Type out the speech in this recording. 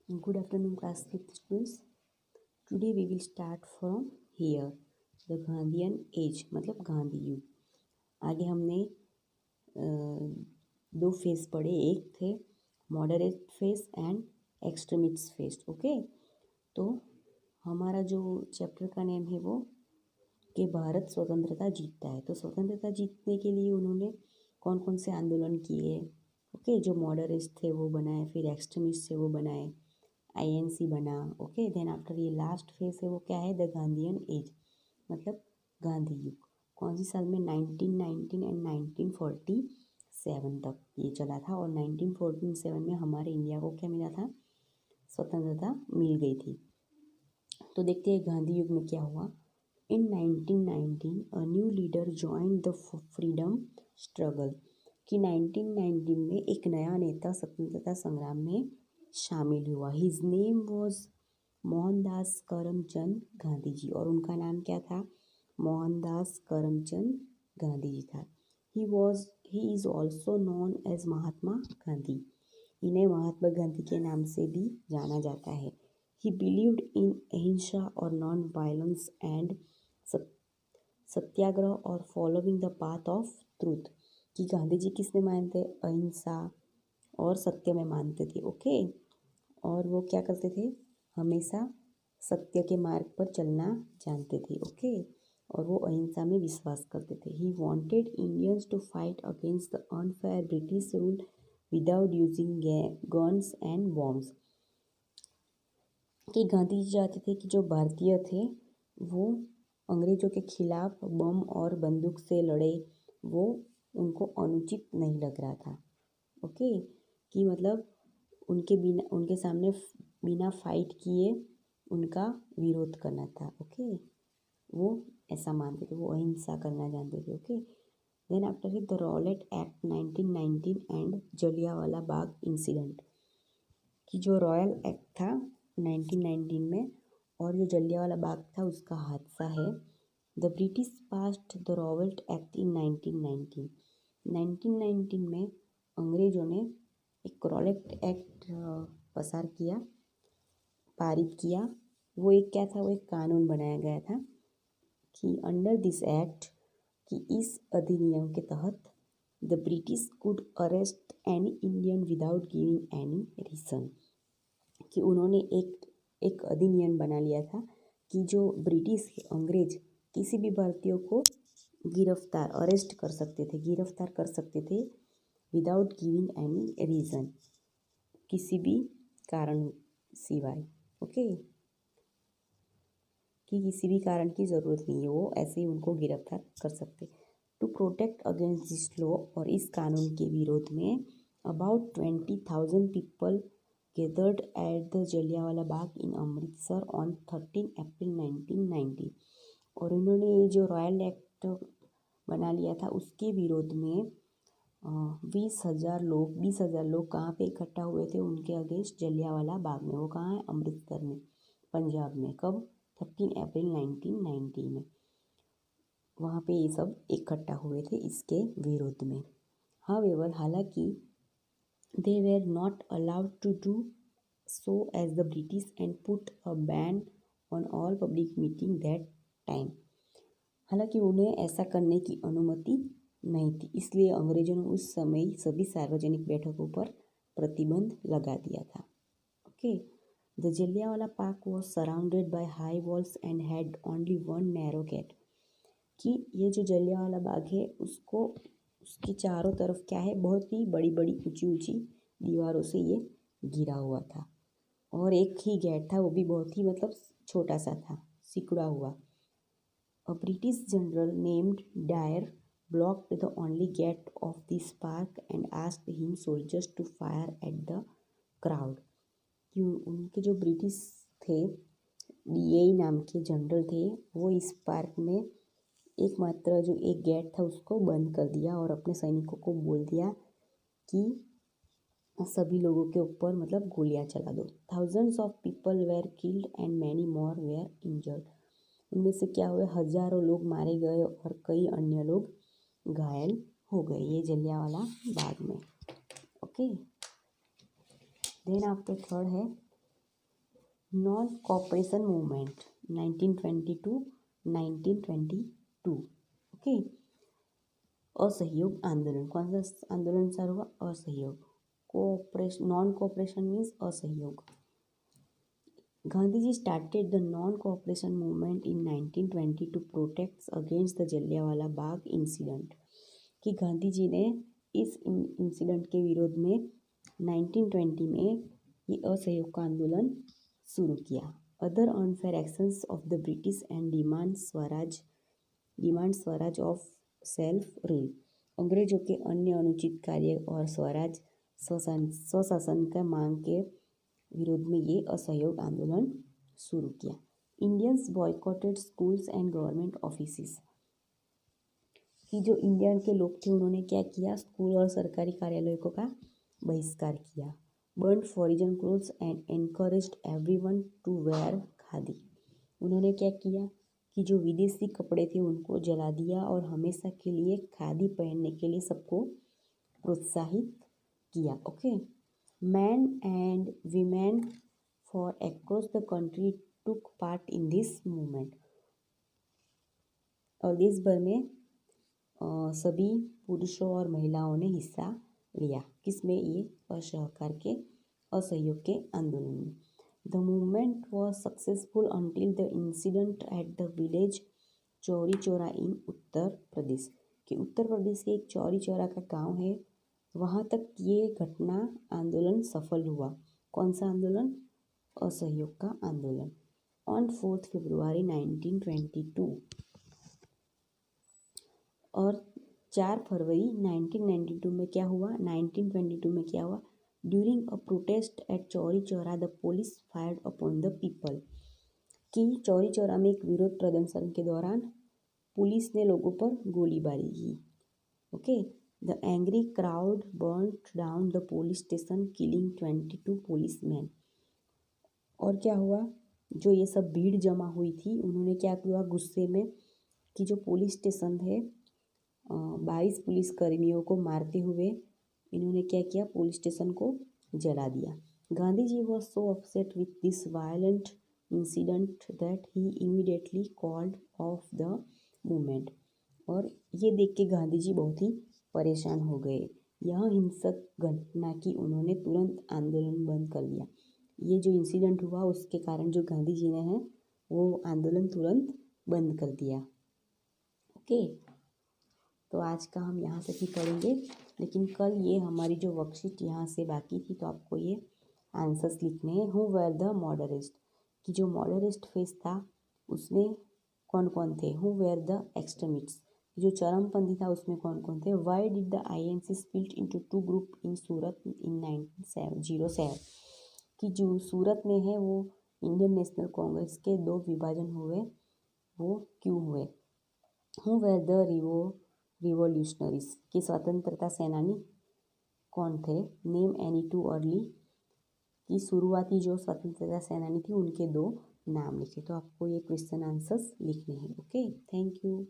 Good afternoon, class 5th students. Today we will start from here. The Gandhian age मतलब गांधी युग। आगे हमने दो फेज पढ़े, एक थे moderate phase and extremist phase. Okay, तो हमारा जो चैप्टर का नेम है वो कि भारत स्वतंत्रता जीतता है। तो स्वतंत्रता जीतने के लिए उन्होंने कौन कौन से आंदोलन किए। ओके, जो मॉडरेट थे वो बनाए, फिर एक्सट्रीमिस्ट थे वो बनाए, आईएनसी बना। ओके, देन आफ्टर ये लास्ट फेज है वो क्या है, द गांधीयन एज मतलब गांधी युग। कौन सी साल में, 1919 एंड 1947 तक ये चला था। और 1947 में हमारे इंडिया को क्या मिला था, स्वतंत्रता मिल गई थी। तो देखते हैं गांधी युग में क्या हुआ। इन 1919 a new leader joined the freedom struggle, कि 1919 में एक नया नेता स्वतंत्रता संग्राम में शामिल हुआ। His name was Mohandas Karamchand Gandhi ji, और उनका नाम क्या था, मोहनदास करमचंद गांधी जी था। He is also known as Mahatma Gandhi, इन्हें महात्मा गांधी के नाम से भी जाना जाता है। ही बिलीव्ड इन अहिंसा और नॉन वायलेंस एंड सत्याग्रह और following the path of truth, कि गांधी जी किस में मानते, अहिंसा और सत्य में मानते थे। ओके, और वो क्या करते थे, हमेशा सत्य के मार्ग पर चलना जानते थे। ओके, और वो अहिंसा में विश्वास करते थे। He wanted Indians to fight against the unfair British rule without using guns and bombs, कि गांधी जी चाहते थे कि जो भारतीय थे वो अंग्रेजों के खिलाफ बम और बंदूक से लड़े, वो उनको अनुचित नहीं लग रहा था। ओके, कि मतलब उनके सामने बिना फाइट किए उनका विरोध करना था। ओके, वो ऐसा मानते थे, वो अहिंसा करना जानते थे। Okay, then after the Rowlatt act 1919 एंड जलियांवाला बाग इंसिडेंट, कि जो रॉयल एक्ट था 1919 में और जो जलियांवाला बाग था उसका हादसा है। The British passed the Rowlatt act in 1919। 1919 में अंग्रेजों ने एक रॉलेट एक्ट पसार किया, पारित किया। वो एक क्या था, वो एक कानून बनाया गया था कि अंडर दिस एक्ट, कि इस अधिनियम के तहत the British could arrest any Indian without giving any reason, कि उन्होंने एक अधिनियम बना लिया था कि जो ब्रिटिश अंग्रेज किसी भी भारतीय को गिरफ्तार अरेस्ट कर सकते थे, गिरफ्तार कर सकते थे विदाउट गिविंग एनी रीज़न, किसी भी कारण सिवाय। ओके, कि किसी भी कारण की ज़रूरत नहीं है, वो ऐसे ही उनको गिरफ्तार कर सकते। To protect against this law, और इस कानून के विरोध में about 20,000 people gathered at the Jallianwala Bagh in Amritsar on 13 April 1990। और इन्होंने ये जो रॉयल एक्ट बना लिया था उसके विरोध में 20,000 लोग कहाँ पे इकट्ठा हुए थे, उनके अगेंस्ट जलियांवाला बाग में। वो कहाँ है, अमृतसर में, पंजाब में। कब, 13 अप्रैल 1990 में वहाँ पे ये सब इकट्ठा हुए थे इसके विरोध में। हाउएवर, हालांकि they were not allowed to do so as the British and put a ban on all public meeting that time। हालांकि उन्हें ऐसा करने की अनुमति नहीं थी, इसलिए अंग्रेजों ने उस समय सभी सार्वजनिक बैठकों पर प्रतिबंध लगा दिया था। Okay, the Jallianwala Bagh was surrounded by high walls and had only one narrow gate, कि ये जो जलियांवाला बाग है उसको उसके चारों तरफ क्या है, बहुत ही बड़ी बड़ी ऊंची ऊंची दीवारों से ये घिरा हुआ था, और एक ही गेट था, वो भी बहुत ही मतलब छोटा सा था, सिकुड़ा हुआ। A British general named Dyer blocked the only gate of this park and asked him soldiers to fire at the crowd, कि उनके जो ब्रिटिश थे, डीए नाम के जनरल थे, वो इस पार्क में एकमात्र जो एक गेट था उसको बंद कर दिया और अपने सैनिकों को बोल दिया कि सभी लोगों के ऊपर मतलब गोलियां चला दो। Thousands of people were killed and many more were injured, उनमें से क्या हुए, हजारों लोग मारे गए और कई अन्य लोग घायल हो गए, ये जलियांवाला बाग में। ओके, देन आफ्टर थर्ड है नॉन कॉपरेशन मूवमेंट 1922 ओके। असहयोग आंदोलन, कौन सा आंदोलन सर हुआ? असहयोग। कोऑपरेशन, नॉन कोऑपरेशन मीन्स असहयोग। Gandhi ji started the non cooperation movement in 1920 to protect against the Jallianwala Bagh incident, कि गांधी जी ने इस इंसिडेंट के विरोध में 1920 में ये असहयोग का आंदोलन शुरू किया। Other unfair actions of the British and demand Swaraj of self rule, अंग्रेजों के अन्य अनुचित कार्य और स्वराज स्वशासन का मांग के विरोध में ये असहयोग आंदोलन शुरू किया। Indians boycotted schools and government offices, कि जो इंडियन के लोग थे उन्होंने क्या किया? स्कूल और सरकारी कार्यालयों का बहिष्कार किया। Burned foreign clothes and encouraged everyone to wear khadi, उन्होंने क्या किया कि जो विदेशी कपड़े थे उनको जला दिया और हमेशा के लिए खादी पहनने के लिए सबको प्रोत्साहित किया। Okay. Man and women for across the country took part in this movement, और देश भर में सभी पुरुषों और महिलाओं ने हिस्सा लिया। किसमें? ये असहयोग के आंदोलन में। The movement was successful until the incident at the village Chauri Chaura in Uttar Pradesh, कि उत्तर प्रदेश के एक चौरी चौरा का गांव है, वहाँ तक ये घटना आंदोलन सफल हुआ। कौन सा आंदोलन? असहयोग का आंदोलन। ऑन 4 फरवरी 1922, और 4 फरवरी 1992 में क्या हुआ? 1922 में क्या हुआ? During a protest at Chauri Chaura the police fired upon the people, कि चौरी चौरा में एक विरोध प्रदर्शन के दौरान पुलिस ने लोगों पर गोलीबारी की। Okay. The angry crowd burned down the police station killing 22 policeman, और क्या हुआ? जो ये सब भीड़ जमा हुई थी उन्होंने क्या किया गुस्से में, कि जो पुलिस स्टेशन है 22 पुलिसकर्मियों को मारते हुए इन्होंने क्या किया? पुलिस स्टेशन को जला दिया। Gandhi ji was so upset with this violent incident that he immediately called off the movement, और ये देख के गांधी जी बहुत ही परेशान हो गए। यह हिंसक घटना की उन्होंने तुरंत आंदोलन बंद कर दिया। ये जो इंसिडेंट हुआ उसके कारण जो गांधी जी ने है वो आंदोलन तुरंत बंद कर दिया। ओके। तो आज का हम यहाँ से भी पढ़ेंगे, लेकिन कल ये हमारी जो वर्कशीट यहाँ से बाकी थी तो आपको ये आंसर्स लिखने हैं। हु वेर द मॉडरेस्ट, कि जो मॉडरेस्ट फेज था उसमें कौन कौन थे? हु वेर द एक्सट्रीमिस्ट्स, जो चरमपंथी था उसमें कौन कौन थे? Why did the INC split into 2 group in Surat in 1907, कि जो सूरत में है वो इंडियन नेशनल कांग्रेस के 2 विभाजन हुए, वो क्यों हुए? हु वेर द रिवोल्यूशनरीज, की स्वतंत्रता सेनानी कौन थे? नेम एनी 2 अर्ली, की शुरुआती जो स्वतंत्रता सेनानी थी उनके 2 नाम लिखे। तो आपको ये क्वेश्चन आंसर्स लिखने हैं। Okay, thank you.